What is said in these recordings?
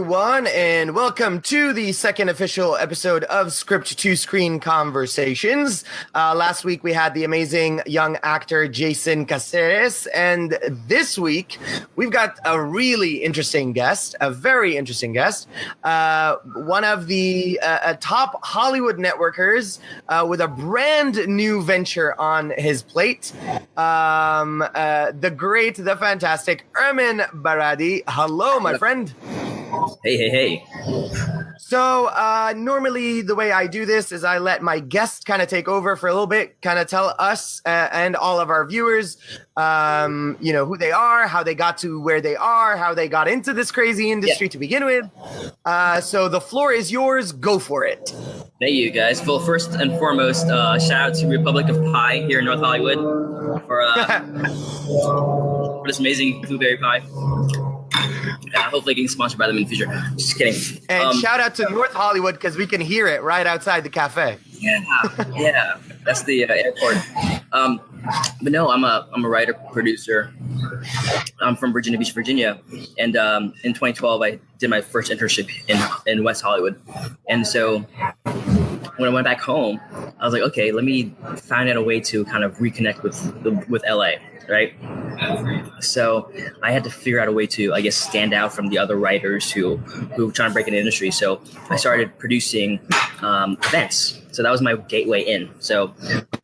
everyone, and welcome to the second official episode of Script2Screen Conversations. Last week we had the amazing young actor Jason Caceres, and this week we've got a really interesting guest, a very interesting guest, one of the top Hollywood networkers with a brand new venture on his plate, the great, the fantastic Erman Baradi. Hello, my friend. Hey. So normally the way I do this is I let my guest kind of take over for a little bit, kind of tell us and all of our viewers, who they are, how they got to where they are, how they got into this crazy industry to begin with. So the floor is yours. Go for it. Thank you, guys. Well, first and foremost, shout out to Republic of Pie here in North Hollywood for this amazing blueberry pie. Hopefully getting sponsored by them in the future. Just kidding. And shout out to North Hollywood because we can hear it right outside the cafe. Yeah. That's the airport. But no, I'm a writer, producer. I'm from Virginia Beach, Virginia. And in 2012, I did my first internship in West Hollywood. And so when I went back home, I was like, okay, let me find out a way to kind of reconnect with LA, right? So I had to figure out a way to, I guess, stand out from the other writers who were trying to break into the industry. So I started producing events. So that was my gateway in. So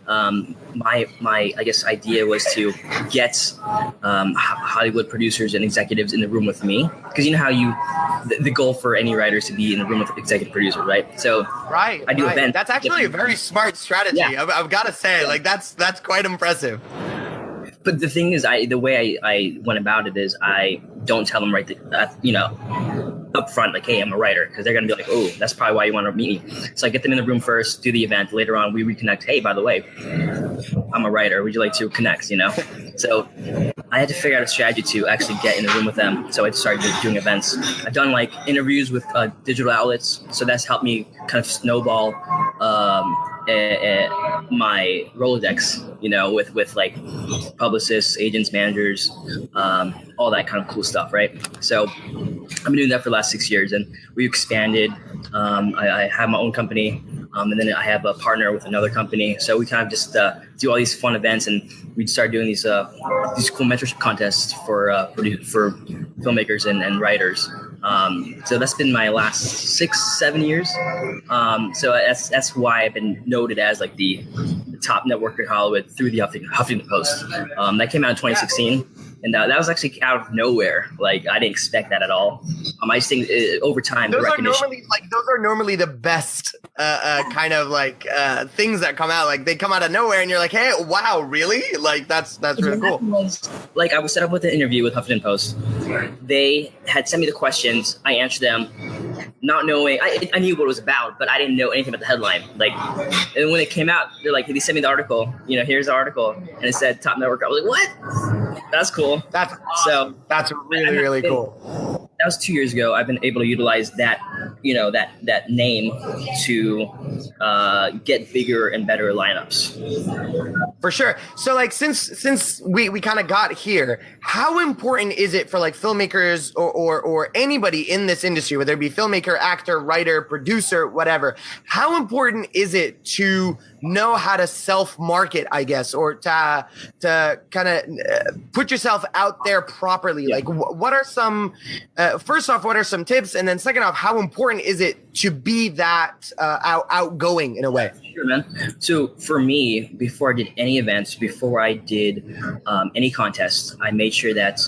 my I guess idea was to get Hollywood producers and executives in the room with me, because you know how the goal for any writer is to be in the room with executive producer, right? So I do events. That's actually a very smart strategy. Yeah. I've got to say, like that's quite impressive. But the thing is, the way I went about it is I don't tell them up front, like, hey, I'm a writer, because they're going to be like, oh, that's probably why you want to meet me. So I get them in the room first, do the event. Later on, we reconnect. Hey, by the way, I'm a writer. Would you like to connect, So I had to figure out a strategy to actually get in the room with them. So I started doing events. I've done like interviews with digital outlets. So that's helped me kind of snowball my Rolodex, with like publicists, agents, managers, all that kind of cool stuff, right? So I've been doing that for the last 6 years, and we expanded. I have my own company, and then I have a partner with another company. So we kind of just do all these fun events, and we start doing these cool mentorship contests for filmmakers and writers. So that's been my last 6-7 years. So that's why I've been noted as like the top network in Hollywood through the Huffington Post. That came out in 2016. And that was actually out of nowhere. Like, I didn't expect that at all. I just think over time, those are normally the best kind of like things that come out. Like, they come out of nowhere, and you're like, hey, wow, really? Like, that's really cool. Like, I was set up with an interview with Huffington Post. They had sent me the questions. I answered them, not knowing. I knew what it was about, but I didn't know anything about the headline. Like, and when it came out, they're like, hey, they sent me the article. Here's the article, and it said top network. I was like, what? That's cool. That's awesome. That's really cool. That was 2 years ago. I've been able to utilize that, that name to get bigger and better lineups. For sure. So like, since we kind of got here, how important is it for like filmmakers or anybody in this industry, whether it be filmmaker, actor, writer, producer, whatever, how important is it to know how to self-market, I guess, or to kind of put yourself out there properly? Yeah. Like, what are some, first off, what are some tips? And then second off, how important is it to be that outgoing in a way? Sure, man. So for me, before I did any events, before I did any contests, I made sure that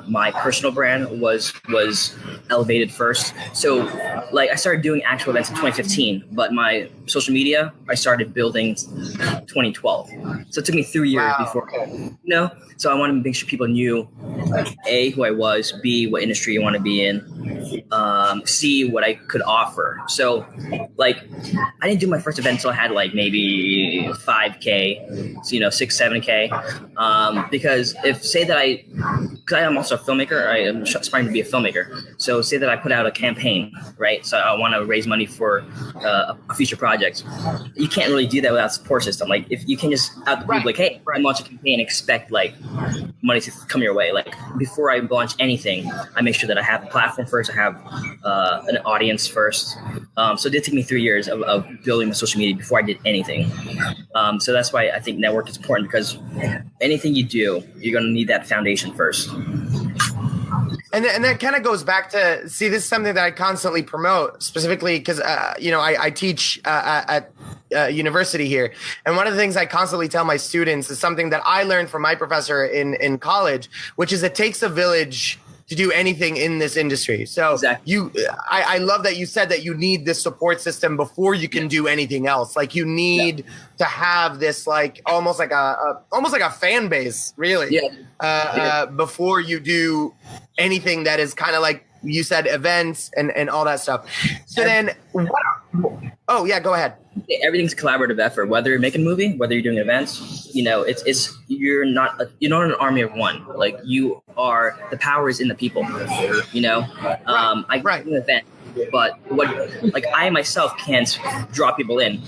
my personal brand was elevated first. So like, I started doing actual events in 2015, but my social media, I started building 2012. So it took me 3 years before, so I wanted to make sure people knew A, who I was, B, what industry you want to be in, C, what I could offer. So like, I didn't do my first event until I had like maybe 5K, 6-7K, because because I am also a filmmaker. I am aspiring to be a filmmaker. So say that I put out a campaign, right? So I want to raise money for a future project. You can't really do that without support system. Like if you can just out the blue, like, hey, I launch a campaign, expect like money to come your way. Like before I launch anything, I make sure that I have a platform first. I have an audience first. So it did take me 3 years of building my social media before I did anything. So that's why I think network is important, because anything you do, you're going to need that foundation first. And that kind of goes back to, see, this is something that I constantly promote, specifically because, I teach at university here. And one of the things I constantly tell my students is something that I learned from my professor in college, which is it takes a village to do anything in this industry. So exactly. I love that you said that you need this support system before you can do anything else. Like you need to have this like almost like a fan base, really, before you do anything that is kind of like you said, events and all that stuff. So then, oh yeah, go ahead. Everything's a collaborative effort. Whether you're making a movie, whether you're doing events, it's you're not an army of one. Like you are, the power is in the people. I do an event, but I myself can't draw people in.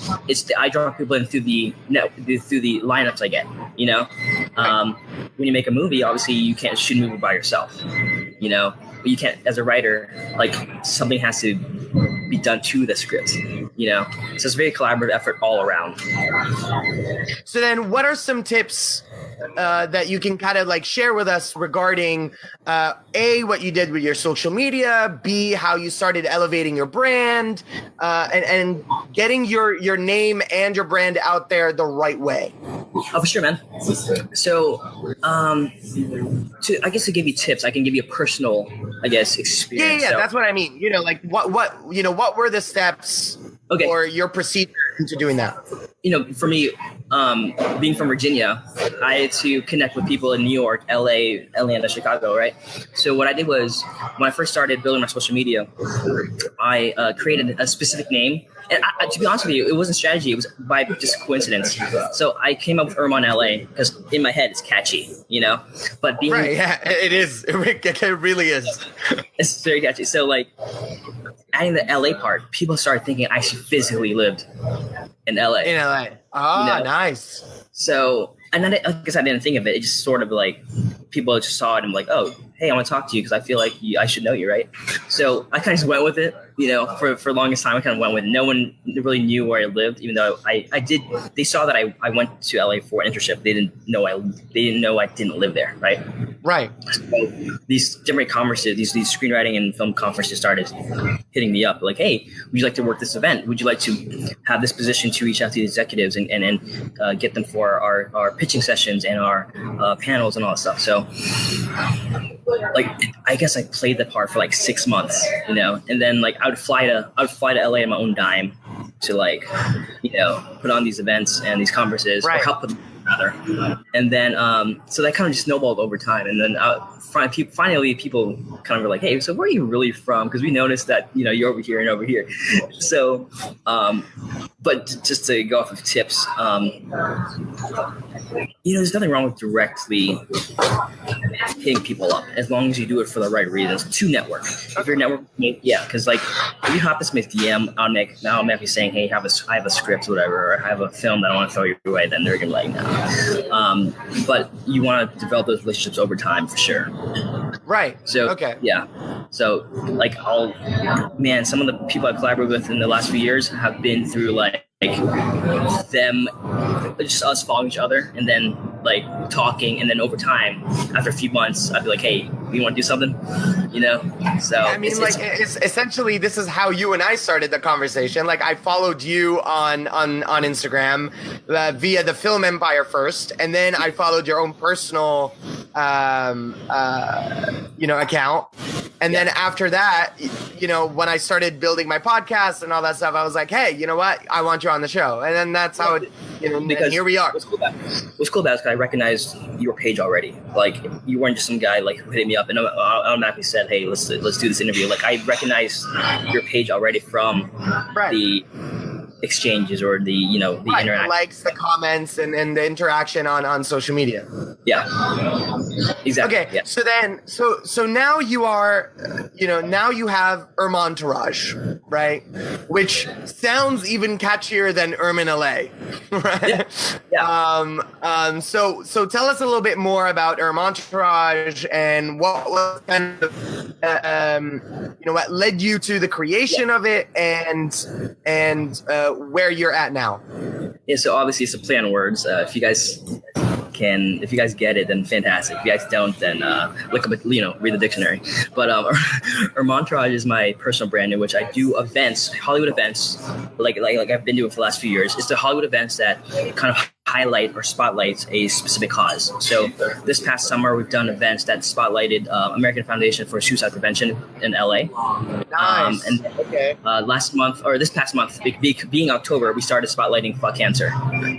I draw people in through the lineups I get. When you make a movie, obviously you can't shoot a movie by yourself. But you can't, as a writer, like something has to be done to the script, so it's a very collaborative effort all around. So then what are some tips that you can kind of like share with us regarding A, what you did with your social media, B, how you started elevating your brand, and getting your name and your brand out there the right way? Oh, for sure, man. So to give you tips, I can give you a personal, experience. Yeah, so, that's what I mean. What were the steps or your procedure into doing that? For me, being from Virginia, I had to connect with people in New York, LA, and Chicago, right? So what I did was, when I first started building my social media, I created a specific name. And to be honest with you, it wasn't strategy. It was by just coincidence. So I came up with Erman LA because in my head it's catchy, But being it is. It really is. It's very catchy. So adding the LA part, people started thinking I physically lived in LA. In LA. Oh, nice. So, and then I guess I didn't think of it. It just sort of people just saw it and oh, hey, I want to talk to you because I feel like I should know you, right? So I kind of just went with it, for the longest time. I kind of went with it. No one really knew where I lived, even though I did. They saw that I went to LA for an internship. They didn't know I didn't live there, right? Right. So these different conferences, these screenwriting and film conferences started hitting me up hey, would you like to work this event? Would you like to have this position to reach out to the executives and get them for our pitching sessions and our panels and all that stuff? So I guess I played the part for 6 months, and then I would fly to LA on my own dime to put on these events and these conferences, or help with them rather. And then so that kind of just snowballed over time. And then finally people kind of were like, hey, so where are you really from? Because we noticed that you're over here and over here. So but just to go off of tips, there's nothing wrong with directly hitting people up as long as you do it for the right reasons to network. If your network, because if you hop this DM, I'll be saying, hey, I have a script, whatever, or I have a film that I want to throw your way, then they're gonna be no. But you want to develop those relationships over time for sure. Right. So So some of the people I collaborated with in the last few years have been through them, just us following each other and then talking, and then over time, after a few months, I'd be like, hey, you want to do something? So I mean, it's essentially, this is how you and I started the conversation. I followed you on Instagram via the Film Empire first, and then I followed your own personal account. And then after that, when I started building my podcast and all that stuff, I was like, hey, you know what? I want you on the show. And then that's how it, because here we are. What's cool about it is I recognized your page already. You weren't just some guy who hit me up and automatically said, hey, let's do this interview. I recognized your page already from exchanges or the the Right, interaction. the likes, the comments, and the interaction on social media. Yeah, exactly. Okay, Yeah. so then, so now you are, now you have Ermantourage, right? Which sounds even catchier than Erman LA, right? Yeah. So tell us a little bit more about Ermantourage and what was kind of, what led you to the creation of it, and where you're at now. Yeah, so obviously it's a play on words. If you guys get it, then fantastic. If you guys don't, then look up, read the dictionary. But Montage is my personal brand in which I do events, Hollywood events, like I've been doing for the last few years. It's the Hollywood events that kind of highlight or spotlight a specific cause. So this past summer, we've done events that spotlighted American Foundation for Suicide Prevention in LA. Nice. And this past month, being October, we started spotlighting Fuck Cancer,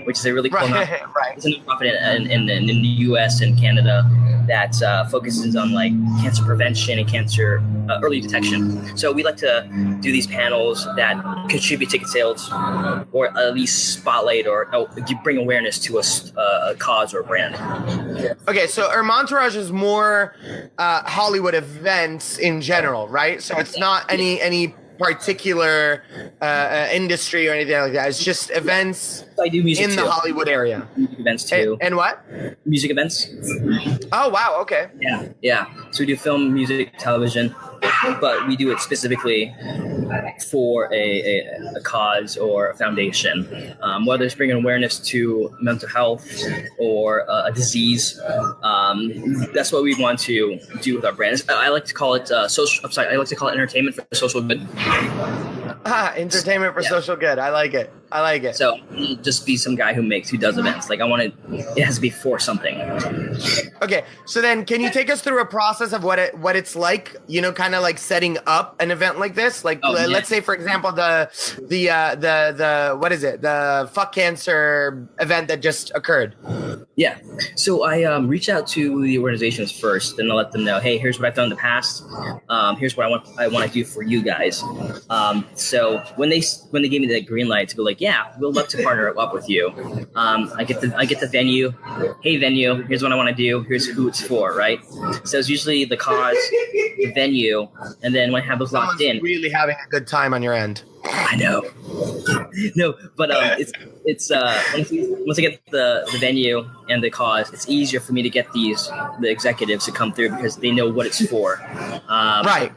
which is a really cool nonprofit. Right. It's a nonprofit in the U.S. and Canada that focuses on like cancer prevention and cancer early detection. So we like to do these panels that contribute ticket sales, or at least spotlight or bring awareness to a cause or brand. Okay, so Ermantourage is more Hollywood events in general, right? So it's not any particular industry or anything like that. It's just events I do music in too. the Hollywood area. Music events too. And what? Music events. Oh, wow. Okay. Yeah. So we do film, music, television, but we do it specifically for a cause or a foundation, whether it's bringing awareness to mental health or a disease. That's what we want to do with our brands. I like to call it I like to call it entertainment for social good. Entertainment for social good. I like it. So just be some guy who does events. Like it has to be for something. Okay, so then can you take us through a process of what it's like, kind of like setting up an event like this? Like let's say, for example, the what is it? The Fuck Cancer event that just occurred. Yeah. So I reach out to the organizations first, and I'll let them know, hey, here's what I've done in the past. Here's what I want to do for you guys. So when they gave me the green light to be like, yeah, we'll love to partner up with you. I get the venue. Hey, venue, here's what I want to do. Here's who it's for, right? So it's usually the cause, the venue, and then when I have those locked in. Really having a good time on your end. I know. No, but it's once I get the venue and the cause, it's easier for me to get the executives to come through because they know what it's for. Right.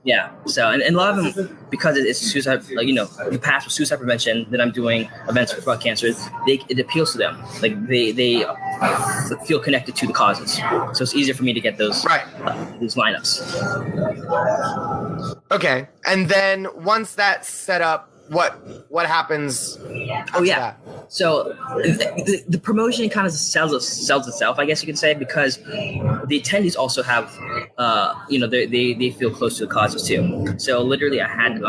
Yeah. So and a lot of them, because it's suicide, the past with suicide prevention, that I'm doing events for Fuck Cancer, it appeals to them. Like they feel connected to the causes. So it's easier for me to get those these lineups. Okay, and then once that's set up, what happens? Oh yeah. So the promotion kind of sells itself, I guess you could say, because the attendees also have, they feel close to the causes too. So literally, I had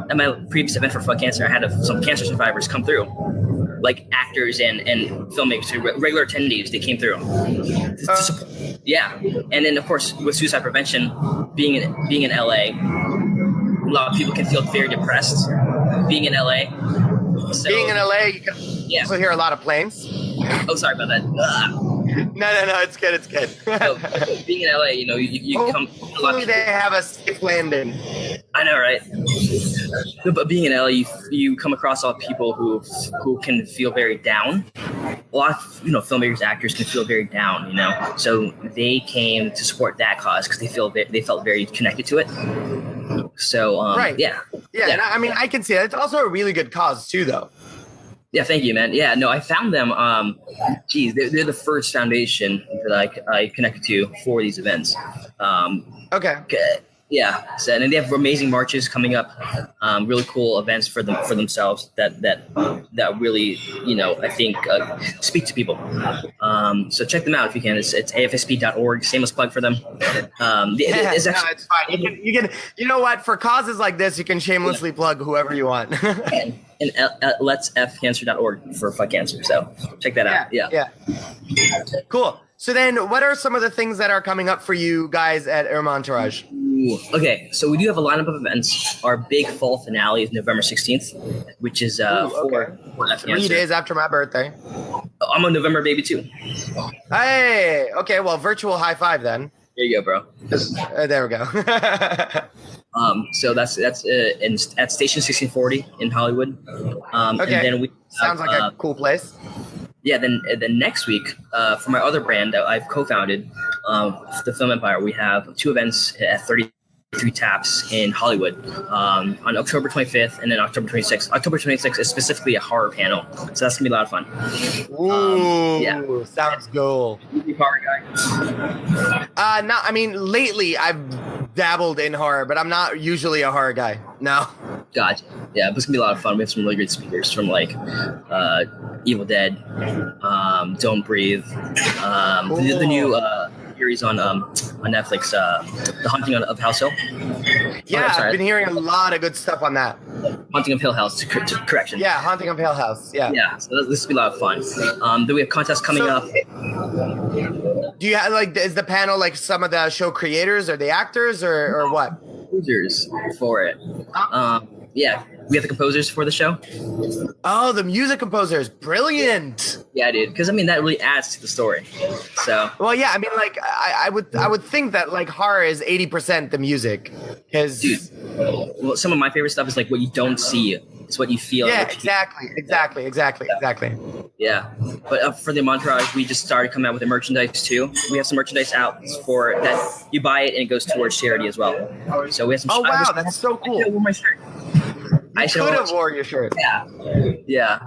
at my previous event for Fuck Cancer, I had some cancer survivors come through, like actors and filmmakers, regular attendees. They came through to support. Yeah, and then of course with suicide prevention, being in LA. A lot of people can feel very depressed being in LA. So, being in LA, you can also hear a lot of planes. Oh, sorry about that. No, it's good. So, being in LA, you come. Hopefully they have a safe landing. I know, right? No, but being in LA, you come across all people who can feel very down. A lot of filmmakers, actors can feel very down. So they came to support that cause because they felt very connected to it. So yeah. And I mean, I can see it. It's also a really good cause too, though. Yeah, thank you, man. Yeah, no, I found them. They're the first foundation that I connected to for these events. Okay. Yeah, so, and then they have amazing marches coming up, really cool events for themselves that really I think speak to people. So check them out if you can. It's afsp.org. Shameless plug for them. It's fine. You can you know what, for causes like this you can shamelessly plug whoever you want. and let's fcancer.org for Fuck Cancer. So check that out. Yeah. Cool. So then, what are some of the things that are coming up for you guys at Ermantourage? Ooh, okay, so we do have a lineup of events. Our big fall finale is November 16th, which is for 3 days after my birthday. I'm a November baby too. Hey, okay, well, virtual high five then. There you go, bro. There we go. So that's at Station 1640 in Hollywood. Okay, and then we sounds like a cool place. Yeah, then next week, for my other brand that I've co-founded, the Film Empire, we have 2 events at 33 Taps in Hollywood on October 25th and then October 26th. October 26th is specifically a horror panel, so that's gonna be a lot of fun. Ooh, yeah, sounds cool. You a horror guy? No, I mean lately I've dabbled in horror, but I'm not usually a horror guy. No. Gotcha. Yeah, but it's gonna be a lot of fun. We have some really great speakers from like Evil Dead, Don't Breathe, the new series on Netflix, The Haunting of House Hill. Yeah, I've been hearing a lot of good stuff on that. Haunting of Hill House, correction. Yeah, Haunting of Hill House. Yeah. Yeah, so this will be a lot of fun. Then we have contests coming up. Do you have is the panel like some of the show creators or the actors or what? Users for it. Yeah, we have the composers for the show. Oh, the music composers, brilliant. Yeah, dude, because I mean that really adds to the story. So. Well, yeah, I mean, like I would think that like horror is 80% the music, because. Dude, well, some of my favorite stuff is like what you don't see. It's what you feel. Yeah, exactly. Yeah, but for the Montage, we just started coming out with the merchandise too. We have some merchandise out for that. You buy it and it goes towards charity as well. So we have some. Oh wow, that's so cool. I wore my shirt. I could have wore your shirt. Yeah.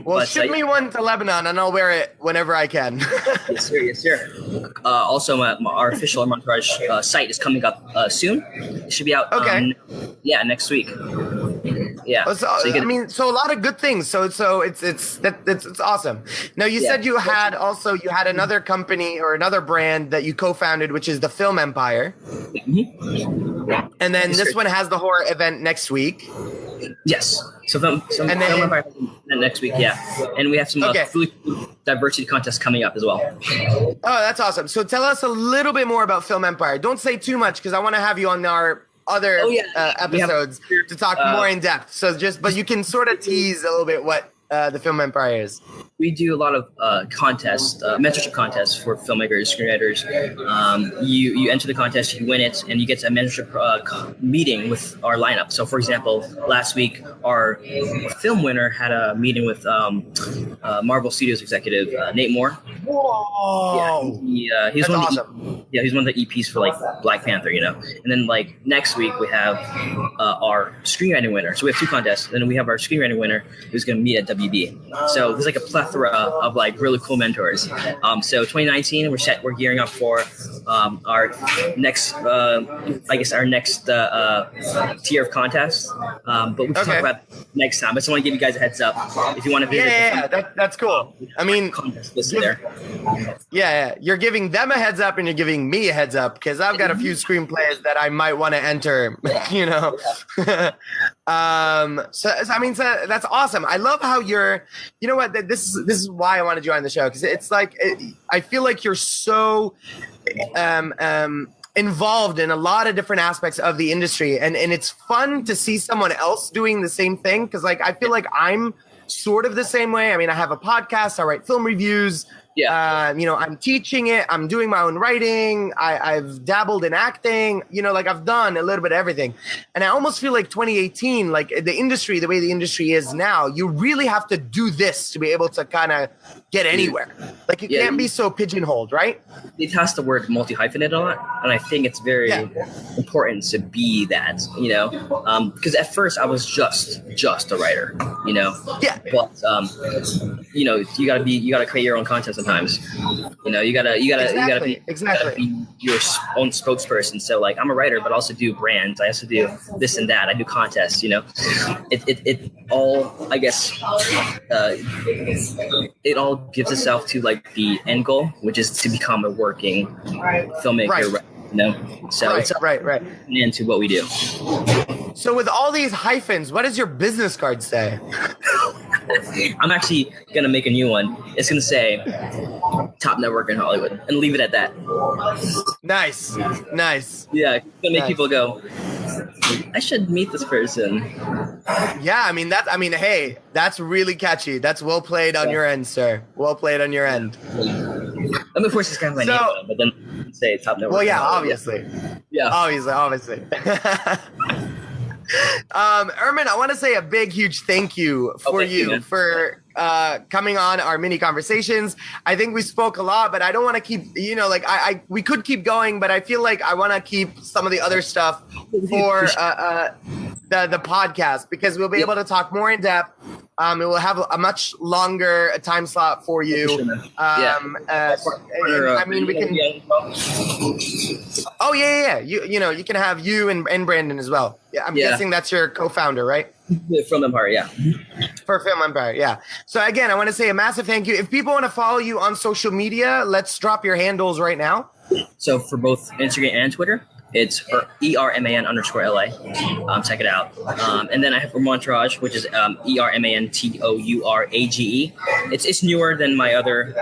Well, ship me one to Lebanon, and I'll wear it whenever I can. Yes, sir. Also, our official Montage site is coming up soon. It should be out. Okay. Next week. Yeah. So a lot of good things. So it's awesome. Now you said you had another company or another brand that you co-founded, which is the Film Empire. Mm-hmm. And then this one has the horror event next week. Yes. So Film Empire next week, yeah. And we have some food diversity contests coming up as well. Oh, that's awesome. So tell us a little bit more about Film Empire. Don't say too much because I want to have you on our other episodes to talk more in depth. So but you can sort of tease a little bit what the Film Empire is. We do a lot of contests, mentorship contests for filmmakers, screenwriters. You enter the contest, you win it, and you get a mentorship meeting with our lineup. So, for example, last week, our film winner had a meeting with Marvel Studios executive Nate Moore. Whoa! Yeah, he's That's one awesome. He's one of the EPs for like Black Panther, you know. And then like next week we have our screenwriting winner. So we have 2 contests. And then we have our screenwriting winner who's going to meet at WB. So there's like a plethora of like really cool mentors. So 2019, we're gearing up for our next, our next tier of contests. But we can talk about next time. I just want to give you guys a heads up if you want to visit. Yeah, that's cool. I mean, contest listed there. Yeah, you're giving them a heads up and you're giving me a heads up because I've got a few screenplays that I might want to enter. You know. So that's awesome. I love how you're, you know what, this is why I want to join the show. Cause it's like, I feel like you're so, involved in a lot of different aspects of the industry. And it's fun to see someone else doing the same thing. Cause like, I feel like I'm sort of the same way. I mean, I have a podcast, I write film reviews. Yeah. I'm teaching it. I'm doing my own writing. I've dabbled in acting, like I've done a little bit of everything. And I almost feel like 2018, like the way the industry is now, you really have to do this to be able to kind of get anywhere. Like you can't be so pigeonholed, right? They toss the word multi-hyphenate a lot. And I think it's very important to be that, because at first I was just a writer, Yeah. But, you gotta create your own content sometimes. You gotta be your own spokesperson. So like I'm a writer, but I also do brands. I also do this and that. I do contests. It all, I guess, it all gives itself to like the end goal, which is to become a working filmmaker. Right. So it's right into what we do. So with all these hyphens, what does your business card say? I'm actually gonna make a new one. It's gonna say top network in Hollywood, and leave it at that. Nice. Yeah, it's gonna make people go, I should meet this person. Yeah, hey, that's really catchy. That's well played on your end, sir. Well played on your end. I mean, of course, it's kind of my name, but then say top network. Well, yeah, obviously. Yeah. Obviously. Erman, I want to say a big, huge thank you for for coming on our mini conversations. I think we spoke a lot, but I don't want to keep, we could keep going, but I feel like I want to keep some of the other stuff for the podcast, because we'll be able to talk more in depth. It will have a much longer time slot for you. I mean, we can. Oh yeah. You can have you and Brandon as well. Yeah, I'm guessing that's your co-founder, right? Film Empire, yeah. For Film Empire, yeah. So again, I want to say a massive thank you. If people want to follow you on social media, let's drop your handles right now. So for both Instagram and Twitter, it's ERMAN_LA. Check it out. And then I have Ermantourage, which is ERMANTOURAGE. It's newer than my other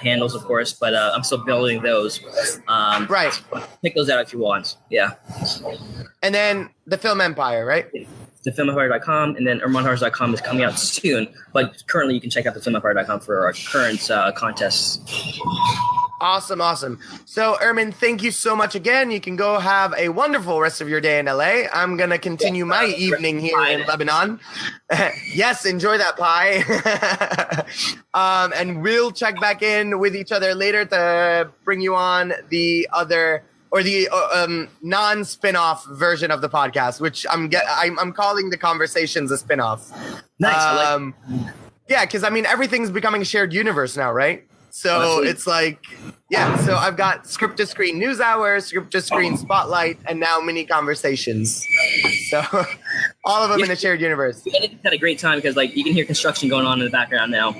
handles, of course, but I'm still building those. Right. Check those out if you want. Yeah. And then the Film Empire, right? thefilmempire.com, and then Ermantourage.com is coming out soon. But currently, you can check out thefilmempire.com for our current contests. Awesome. So, Erman, thank you so much again. You can go have a wonderful rest of your day in LA. I'm going to continue my evening here in Lebanon. Yes, enjoy that pie. And we'll check back in with each other later to bring you on the other or the non-spin-off version of the podcast, which I'm calling the Conversations a spin-off. Nice. Yeah, because everything's becoming a shared universe now, right? So it's like, so I've got Script2Screen News Hour, Script2Screen Spotlight, and now Mini Conversations. So all of them in a shared universe. We had a great time because you can hear construction going on in the background now.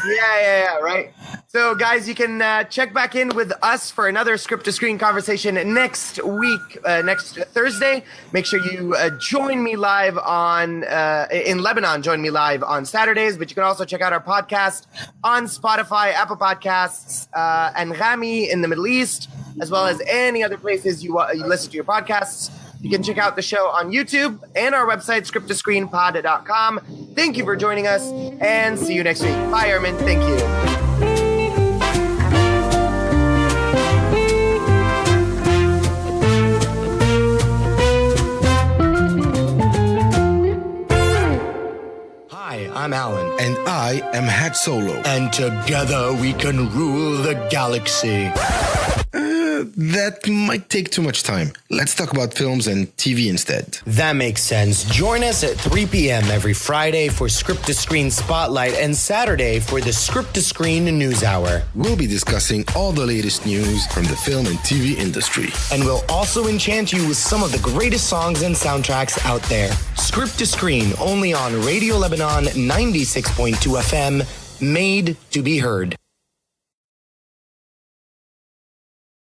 Yeah, right. So guys, you can check back in with us for another Script2Screen conversation next week, next Thursday. Make sure you join me live in Lebanon. Join me live on Saturdays, but you can also check out our podcast on Spotify, Apple Podcasts, and Rami in the Middle East, as well as any other places you listen to your podcasts. You can check out the show on YouTube and our website, Script2ScreenPod.com. Thank you for joining us, and see you next week. Bye, Erman. Thank you. Hi, I'm Alan. And I am Hat Solo. And together we can rule the galaxy. That might take too much time. Let's talk about films and TV instead. That makes sense. Join us at 3 p.m. every Friday for Script2Screen Spotlight and Saturday for the Script2Screen News Hour. We'll be discussing all the latest news from the film and TV industry. And we'll also enchant you with some of the greatest songs and soundtracks out there. Script2Screen, only on Radio Lebanon 96.2 FM, made to be heard.